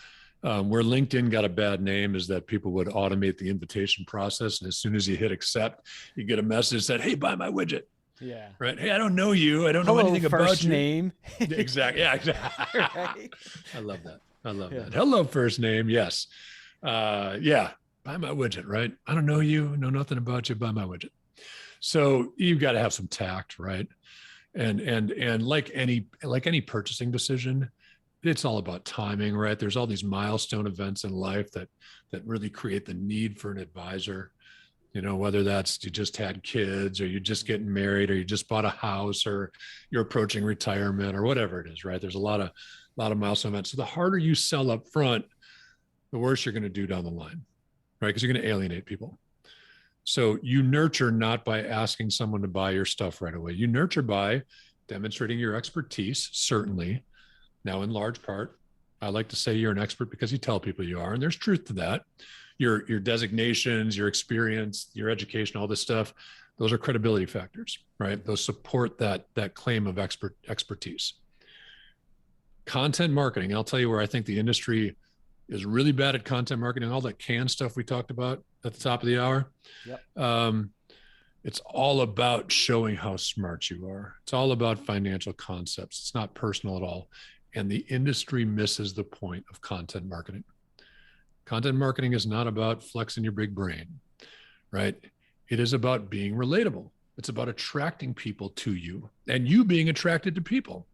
[SPEAKER 2] where LinkedIn got a bad name is that people would automate the invitation process. And as soon as you hit accept, you get a message that, hey, buy my widget.
[SPEAKER 1] Yeah.
[SPEAKER 2] Right. Hey, I don't know you. I don't know anything about you.
[SPEAKER 1] First name.
[SPEAKER 2] Exactly. Yeah, exactly.
[SPEAKER 1] Right?
[SPEAKER 2] I love that. That. Hello, first name. Yes. Buy my widget, right? I don't know you, know nothing about you, buy my widget. So you've got to have some tact, right? And like any purchasing decision, it's all about timing, right? There's all these milestone events in life that really create the need for an advisor. Whether that's you just had kids or you're just getting married or you just bought a house or you're approaching retirement or whatever it is, right? There's a lot of milestone events. So the harder you sell up front, the worse you're going to do down the line, right? Because you're going to alienate people. So you nurture not by asking someone to buy your stuff right away. You nurture by demonstrating your expertise, certainly. Now, in large part, I like to say you're an expert because you tell people you are, and there's truth to that. Your designations, your experience, your education, all this stuff, those are credibility factors, right? Those support that claim of expertise. Content marketing. I'll tell you where I think the industry is really bad at content marketing. All that canned stuff we talked about at the top of the hour.
[SPEAKER 1] Yep.
[SPEAKER 2] It's all about showing how smart you are. It's all about financial concepts. It's not personal at all. And the industry misses the point of content marketing. Content marketing is not about flexing your big brain, right? It is about being relatable. It's about attracting people to you and you being attracted to people,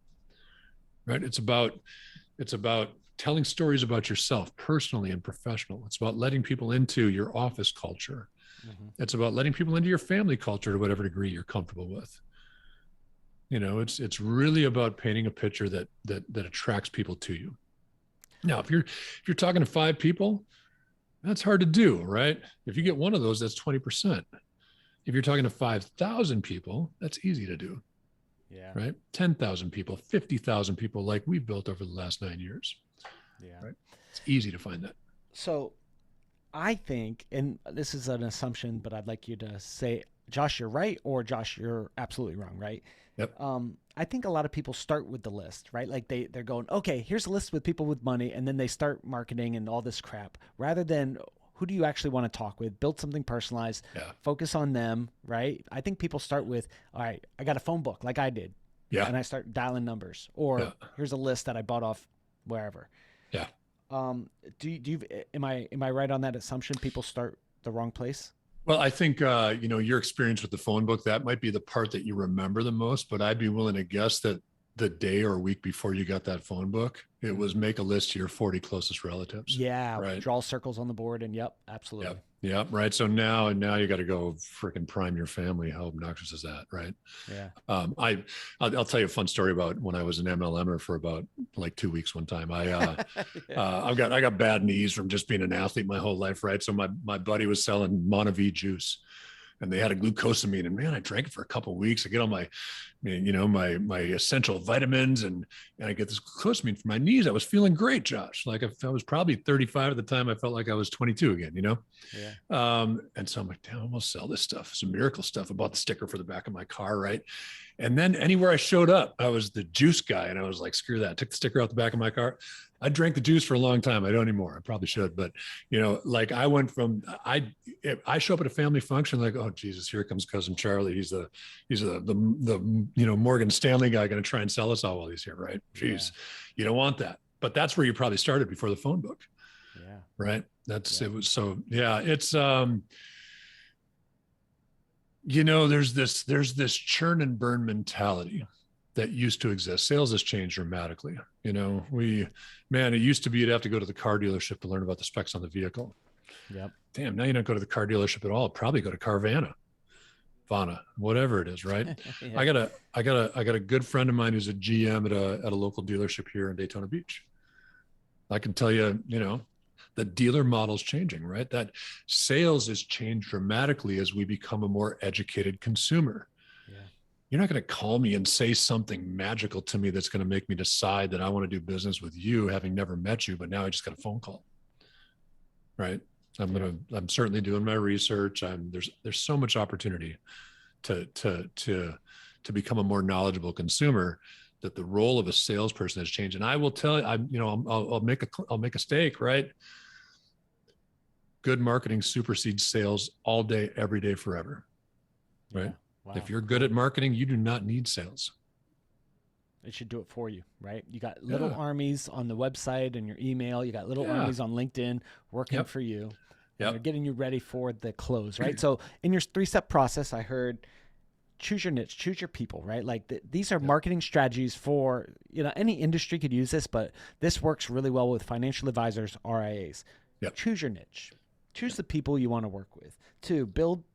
[SPEAKER 2] right? It's about telling stories about yourself personally and professional. It's about letting people into your office culture. Mm-hmm. It's about letting people into your family culture to whatever degree you're comfortable with. You know, it's really about painting a picture that attracts people to you. Now, if you're talking to 5 people, that's hard to do, right? If you get one of those, that's 20%. If you're talking to 5,000 people, that's easy to do.
[SPEAKER 1] Yeah.
[SPEAKER 2] Right? 10,000 people, 50,000 people like we've built over the last 9 years.
[SPEAKER 1] Yeah.
[SPEAKER 2] Right? It's easy to find that.
[SPEAKER 1] So I think, and this is an assumption, but I'd like you to say, Josh, you're right, or Josh, you're absolutely wrong, right?
[SPEAKER 2] Yep.
[SPEAKER 1] I think a lot of people start with the list, right? Like they're going, okay, here's a list with people with money, and then they start marketing and all this crap, rather than who do you actually want to talk with, build something personalized, focus on them, right? I think people start with, all right, I got a phone book like I did, and I start dialing numbers, or here's a list that I bought off wherever.
[SPEAKER 2] Yeah.
[SPEAKER 1] Do you am I right on that assumption? People start the wrong place?
[SPEAKER 2] Well, I think, your experience with the phone book, that might be the part that you remember the most, but I'd be willing to guess that the day or week before you got that phone book, it was make a list to your 40 closest relatives.
[SPEAKER 1] Yeah.
[SPEAKER 2] Right.
[SPEAKER 1] Draw circles on the board and absolutely.
[SPEAKER 2] Yeah. Right. So now you got to go freaking prime your family. How obnoxious is that? Right.
[SPEAKER 1] Yeah.
[SPEAKER 2] I'll tell you a fun story about when I was an MLMer for about like 2 weeks one time. I got bad knees from just being an athlete my whole life. Right. So my buddy was selling Monavie juice, and they had a glucosamine, and man, I drank it for a couple of weeks. I get all my essential vitamins, and I get this glucosamine for my knees. I was feeling great, Josh. Like I was probably 35 at the time. I felt like I was 22 again, Yeah. And so I'm like, damn, I'm gonna sell this stuff. Some miracle stuff. I bought the sticker for the back of my car, right? And then anywhere I showed up, I was the juice guy, and I was like, screw that. Took the sticker out the back of my car. I drank the juice for a long time. I don't anymore. I probably should, but like I went from I show up at a family function like, oh Jesus, here comes cousin Charlie. He's the Morgan Stanley guy going to try and sell us all while he's here, right? Jeez, You don't want that. But that's where you probably started before the phone book.
[SPEAKER 1] Yeah.
[SPEAKER 2] Right. It was so it's there's this churn and burn mentality that used to exist. Sales has changed dramatically. It used to be you'd have to go to the car dealership to learn about the specs on the vehicle.
[SPEAKER 1] Yep.
[SPEAKER 2] Damn, now you don't go to the car dealership at all. Probably go to Carvana, whatever it is, right? Yeah. I got a good friend of mine who's a GM at a local dealership here in Daytona Beach. I can tell you, the dealer model's changing, right? That sales has changed dramatically as we become a more educated consumer. Yeah. You're not going to call me and say something magical to me that's going to make me decide that I want to do business with you, having never met you, but now I just got a phone call, right? I'm certainly doing my research. There's so much opportunity to become a more knowledgeable consumer, that the role of a salesperson has changed. And I will tell you, I'll make a stake, right? Good marketing supersedes sales all day, every day, forever, right? Yeah. Wow. If you're good at marketing, you do not need sales.
[SPEAKER 1] It should do it for you, right? You got little armies on the website and your email. You got little armies on LinkedIn working for you. They're getting you ready for the close, right? So in your 3-step process, I heard choose your niche, choose your people, right? Like these are marketing strategies for, any industry could use this, but this works really well with financial advisors, RIAs. Yep. Choose your niche. Choose the people you want to work with. 2,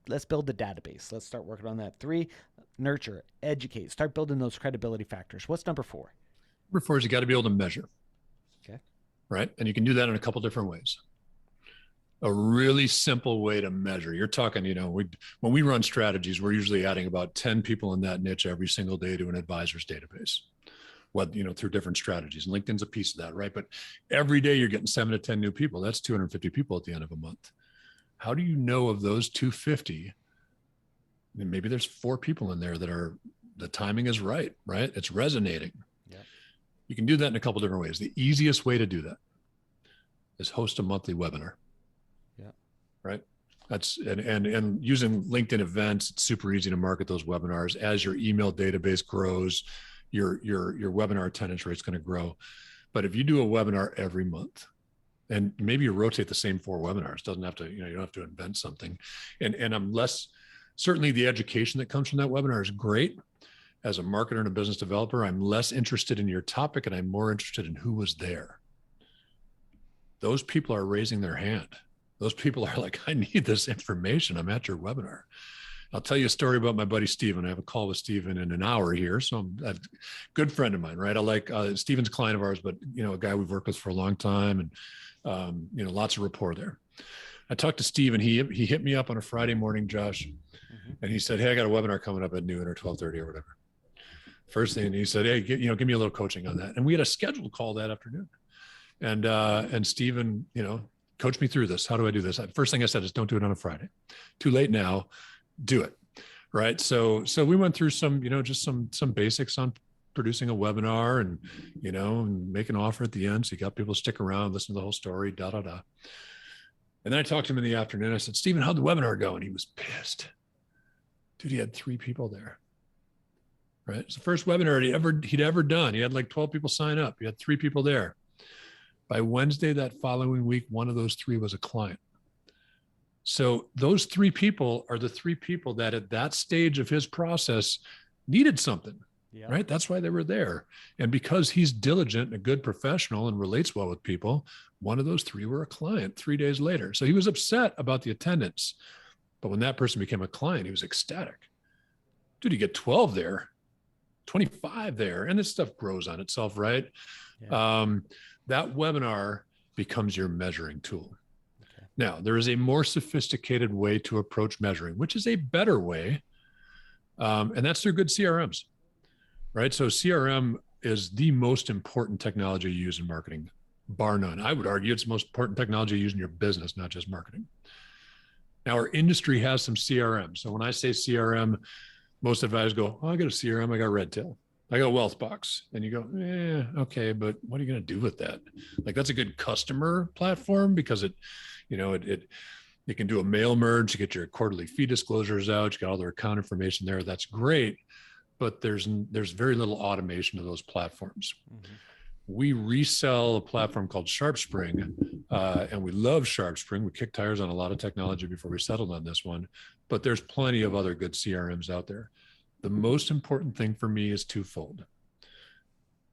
[SPEAKER 1] let's build the database. Let's start working on that. 3, nurture, educate, start building those credibility factors. What's number 4?
[SPEAKER 2] Number 4 is you got to be able to measure.
[SPEAKER 1] Okay.
[SPEAKER 2] Right. And you can do that in a couple different ways. A really simple way to measure. You're talking, when we run strategies, we're usually adding about 10 people in that niche every single day to an advisor's database. Through different strategies. And LinkedIn's a piece of that, right? But every day you're getting 7 to 10 new people. That's 250 people at the end of a month. How do you know of those 250? And maybe there's 4 people in there that the timing is right? It's resonating. Yeah. You can do that in a couple different ways. The easiest way to do that is host a monthly webinar.
[SPEAKER 1] Yeah.
[SPEAKER 2] Right. That's and using LinkedIn events, it's super easy to market those webinars. As your email database grows, your webinar attendance rate is going to grow. But if you do a webinar every month, and maybe you rotate the same 4 webinars, doesn't have to, you don't have to invent something. And I'm less, certainly the education that comes from that webinar is great. As a marketer and a business developer, I'm less interested in your topic and I'm more interested in who was there. Those people are raising their hand. Those people are like, I need this information. I'm at your webinar. I'll tell you a story about my buddy Steven. I have a call with Steven in an hour here. So I'm a good friend of mine, right? I like Steven's a client of ours, but a guy we've worked with for a long time, and lots of rapport there. I talked to Steven. He hit me up on a Friday morning, Josh, and he said, hey, I got a webinar coming up at noon or 12:30 or whatever. First thing, he said, hey, give me a little coaching on that. And we had a scheduled call that afternoon. And Steven, coach me through this. How do I do this? First thing I said is don't do it on a Friday. Too late now. Do it. Right. So we went through some, just some basics on producing a webinar and, and make an offer at the end. So you got people to stick around, listen to the whole story, And then I talked to him in the afternoon. I said, Steven, how'd the webinar go? And he was pissed. Dude, he had 3 people there. Right. It's the first webinar he'd ever done. He had like 12 people sign up. He had 3 people there. By Wednesday that following week, one of those 3 was a client. So those 3 people are the 3 people that at that stage of his process needed something, right? That's why they were there. And because he's diligent and a good professional and relates well with people, one of those 3 were a client 3 days later. So he was upset about the attendance. But when that person became a client, he was ecstatic. Dude, you get 12 there, 25 there, and this stuff grows on itself, right? Yeah. That webinar becomes your measuring tool. Okay. Now, there is a more sophisticated way to approach measuring, which is a better way. And that's through good CRMs, right? So CRM is the most important technology you use in marketing, bar none. I would argue it's the most important technology you use in your business, not just marketing. Now, our industry has some CRM. So when I say CRM, most advisors go, oh, I got a CRM, I got Redtail, I got Wealthbox. And you go, okay, but what are you going to do with that? Like, that's a good customer platform because it can do a mail merge, you get your quarterly fee disclosures out, you got all their account information there. That's great, but there's very little automation of those platforms. Mm-hmm. We resell a platform called SharpSpring, and we love SharpSpring. We kicked tires on a lot of technology before we settled on this one, but there's plenty of other good CRMs out there. The most important thing for me is twofold.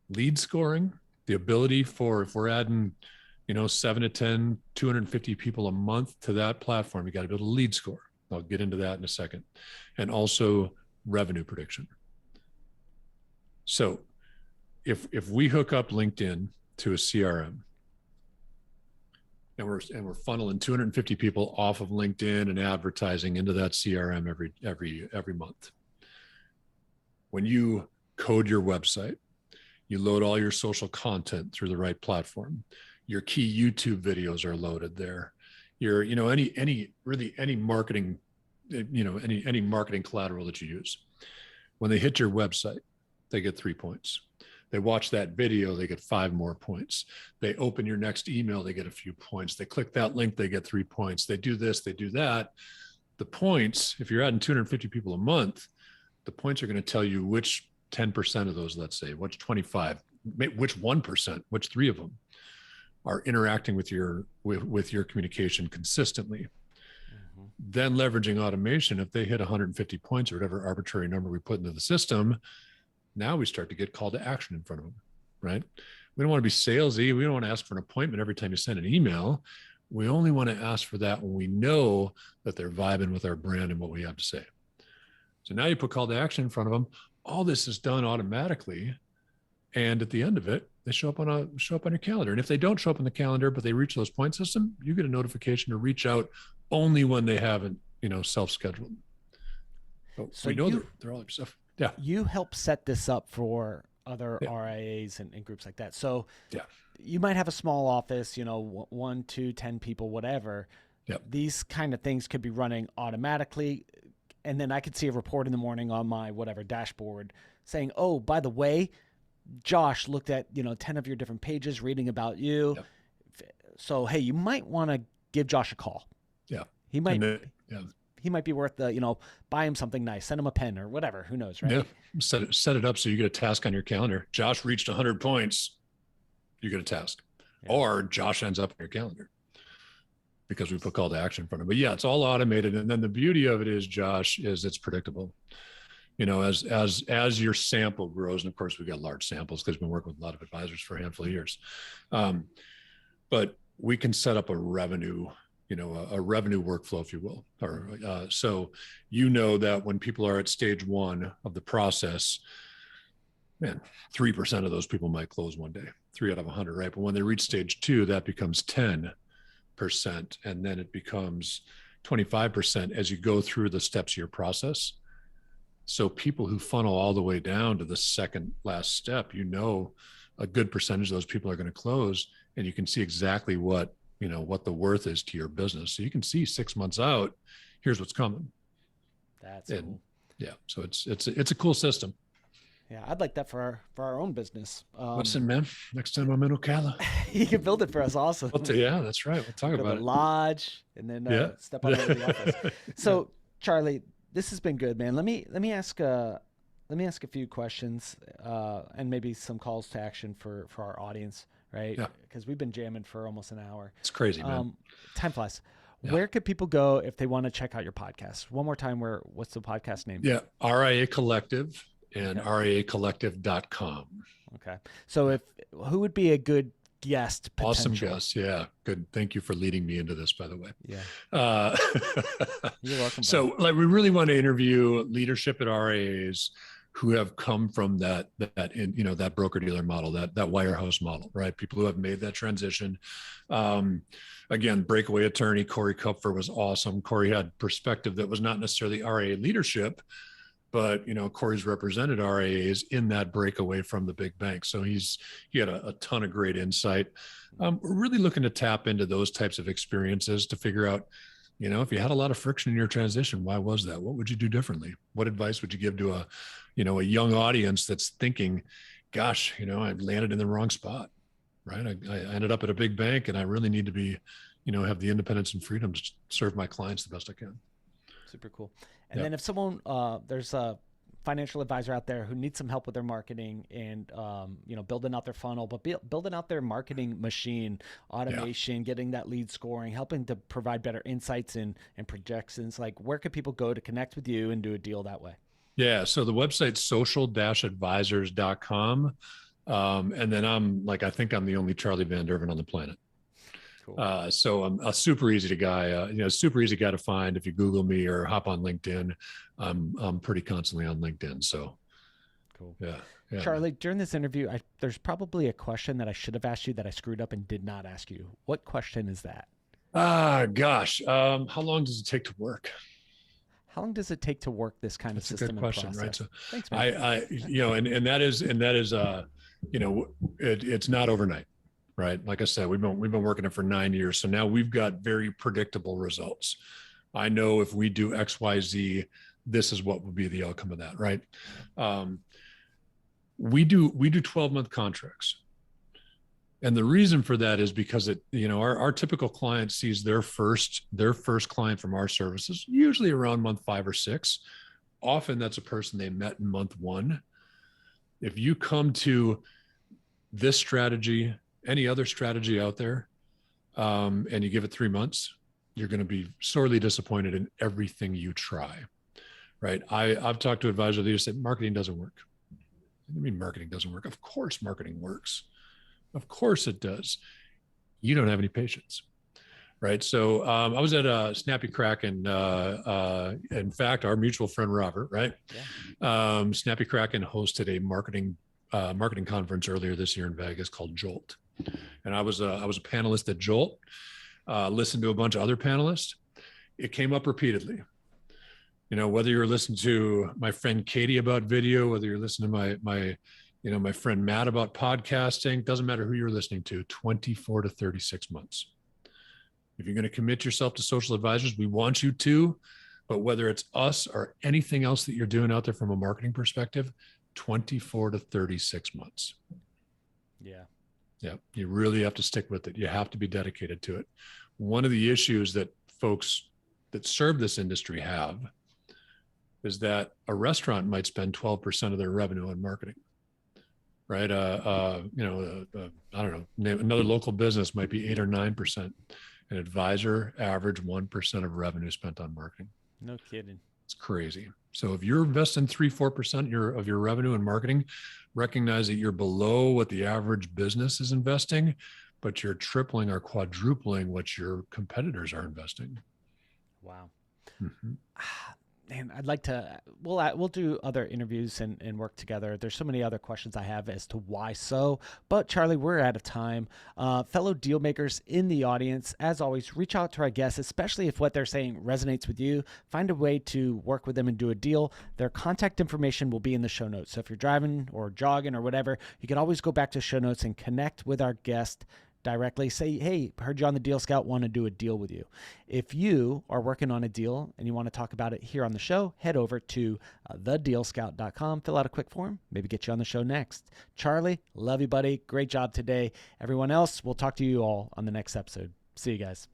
[SPEAKER 2] Lead scoring, the ability for, if we're adding, 7 to 10, 250 people a month to that platform, you got to be able to lead score. I'll get into that in a second. And also revenue prediction. So if we hook up LinkedIn to a CRM and we're funneling 250 people off of LinkedIn and advertising into that CRM every month. When you code your website, you load all your social content through the right platform. Your key YouTube videos are loaded there. Your, any marketing, any marketing collateral that you use. When they hit your website, they get 3 points. They watch that video, they get 5 more points. They open your next email, they get a few points. They click that link, they get 3 points. They do this, they do that. The points, if you're adding 250 people a month, the points are going to tell you which 10% of those, let's say, which 25, which 1%, which 3 of them are interacting with your communication consistently. Mm-hmm. Then leveraging automation, if they hit 150 points or whatever arbitrary number we put into the system, now we start to get call to action in front of them, right? We don't want to be salesy. We don't want to ask for an appointment every time you send an email. We only want to ask for that when we know that they're vibing with our brand and what we have to say. So now you put call to action in front of them. All this is done automatically. And at the end of it, they show up on your calendar. And if they don't show up on the calendar, but they reach those point system, you get a notification to reach out only when they haven't, self-scheduled. So we know they're all their stuff. Yeah.
[SPEAKER 1] You help set this up for other RIAs and groups like that. So you might have a small office, 1, 2, 10 people, whatever. Yep. These kind of things could be running automatically. And then I could see a report in the morning on my whatever dashboard saying, oh, by the way, Josh looked at, 10 of your different pages reading about you.
[SPEAKER 2] Yep.
[SPEAKER 1] So, hey, you might want to give Josh a call.
[SPEAKER 2] Yeah.
[SPEAKER 1] He might,
[SPEAKER 2] yeah.
[SPEAKER 1] he might be worth the, buy him something nice, send him a pen or whatever. Who knows, right?
[SPEAKER 2] Yeah. Set it up so you get a task on your calendar. Josh reached 100 points. You get a task. Yeah. Or Josh ends up on your calendar because we put call to action in front of him. But yeah, it's all automated. And then the beauty of it is, Josh, is it's predictable. As your sample grows, and of course we got large samples because we've been working with a lot of advisors for a handful of years. But we can set up a revenue workflow, if you will. Or so that when people are at stage 1 of the process, 3% of those people might close one day, 3 out of 100, right? But when they reach stage 2, that becomes 10%, and then it becomes 25% as you go through the steps of your process. So people who funnel all the way down to the second last step, a good percentage of those people are going to close, and you can see exactly what the worth is to your business. So you can see 6 months out, here's what's coming.
[SPEAKER 1] That's cool.
[SPEAKER 2] Yeah. So it's a cool system.
[SPEAKER 1] Yeah, I'd like that for our own business.
[SPEAKER 2] Listen, man, next time I'm in Ocala,
[SPEAKER 1] you can build it for us also.
[SPEAKER 2] Yeah, that's right. We'll talk about it.
[SPEAKER 1] Lodge, and then step on over to the office. So, Charlie, this has been good, man. Let me ask a few questions, and maybe some calls to action for our audience, right?
[SPEAKER 2] Yeah.
[SPEAKER 1] Because we've been jamming for almost an hour.
[SPEAKER 2] It's crazy, man.
[SPEAKER 1] Time flies.
[SPEAKER 2] Yeah.
[SPEAKER 1] Where could people go if they want to check out your podcast? One more time, what's the podcast name?
[SPEAKER 2] Yeah, RIA Collective and RIAcollective.com.
[SPEAKER 1] Okay. So who would be a good guest?
[SPEAKER 2] Awesome guest. Yeah. Good. Thank you for leading me into this, by the way.
[SPEAKER 1] Yeah. You're welcome.
[SPEAKER 2] So we really want to interview leadership at RIAs who have come from that broker dealer model, that wirehouse model, right? People who have made that transition. Again, breakaway attorney, Corey Kupfer was awesome. Corey had perspective that was not necessarily RIA leadership, but Corey's represented RIAs in that breakaway from the big bank. So he had a ton of great insight. We're really looking to tap into those types of experiences to figure out, if you had a lot of friction in your transition, why was that? What would you do differently? What advice would you give to a young audience that's thinking, gosh, I landed in the wrong spot, right? I ended up at a big bank and I really need to be, have the independence and freedom to serve my clients the best I can.
[SPEAKER 1] Super cool. And then if someone, there's a financial advisor out there who needs some help with their marketing and, building out their funnel, but building out their marketing machine, automation, getting that lead scoring, helping to provide better insights and projections, like where could people go to connect with you and do a deal that way?
[SPEAKER 2] Yeah. So the website's social-advisors.com. And then I think I'm the only Charlie Van Derven on the planet. Cool. So I'm a super easy guy to find. If you Google me or hop on LinkedIn, I'm pretty constantly on LinkedIn. So
[SPEAKER 1] cool.
[SPEAKER 2] Yeah.
[SPEAKER 1] Charlie, during this interview, there's probably a question that I should have asked you that I screwed up and did not ask you. What question is that?
[SPEAKER 2] Gosh. How long does it take to work?
[SPEAKER 1] How long does it take to work this kind of system?
[SPEAKER 2] That's a good question, right? So
[SPEAKER 1] thanks, man.
[SPEAKER 2] and that is, it's not overnight. Right. Like I said, we've been working it for 9 years. So now we've got very predictable results. I know if we do X, Y, Z, this is what will be the outcome of that. Right. We do 12-month contracts. And the reason for that is because our typical client sees their first client from our services, usually around month 5 or 6. Often that's a person they met in month 1. If you come to this strategy, any other strategy out there, and you give it 3 months, you're going to be sorely disappointed in everything you try, right? I've talked to advisors who said marketing doesn't work. What do you mean marketing doesn't work? Of course marketing works. Of course it does. You don't have any patience, right? So I was at Snappy Kraken. In fact, our mutual friend Robert, right? Yeah. Snappy Kraken hosted a marketing conference earlier this year in Vegas called Jolt. And I was a panelist at Jolt, listened to a bunch of other panelists. It came up repeatedly. Whether you're listening to my friend Katie about video, whether you're listening to my friend Matt about podcasting, doesn't matter who you're listening to, 24 to 36 months. If you're going to commit yourself to social advisors, we want you to, but whether it's us or anything else that you're doing out there from a marketing perspective, 24 to 36 months.
[SPEAKER 1] Yeah.
[SPEAKER 2] Yeah. You really have to stick with it. You have to be dedicated to it. One of the issues that folks that serve this industry have is that a restaurant might spend 12% of their revenue on marketing, right? I don't know, another local business might be 8 or 9%. An advisor average 1% of revenue spent on marketing.
[SPEAKER 1] No kidding.
[SPEAKER 2] It's crazy. So if you're investing 3-4% of your revenue in marketing, recognize that you're below what the average business is investing, but you're tripling or quadrupling what your competitors are investing.
[SPEAKER 1] Wow.
[SPEAKER 2] Mm-hmm.
[SPEAKER 1] Man, I'd like to, we'll do other interviews and work together. There's so many other questions I have as to why so, but Charlie, we're out of time. Fellow deal makers in the audience, as always, reach out to our guests, especially if what they're saying resonates with you. Find a way to work with them and do a deal. Their contact information will be in the show notes. So if you're driving or jogging or whatever, you can always go back to show notes and connect with our guest directly. Say, hey, heard you on the Deal Scout, want to do a deal with you. If you are working on a deal and you want to talk about it here on the show, head over to thedealscout.com, fill out a quick form, maybe get you on the show next. Charlie, love you, buddy. Great job today. Everyone else, we'll talk to you all on the next episode. See you guys.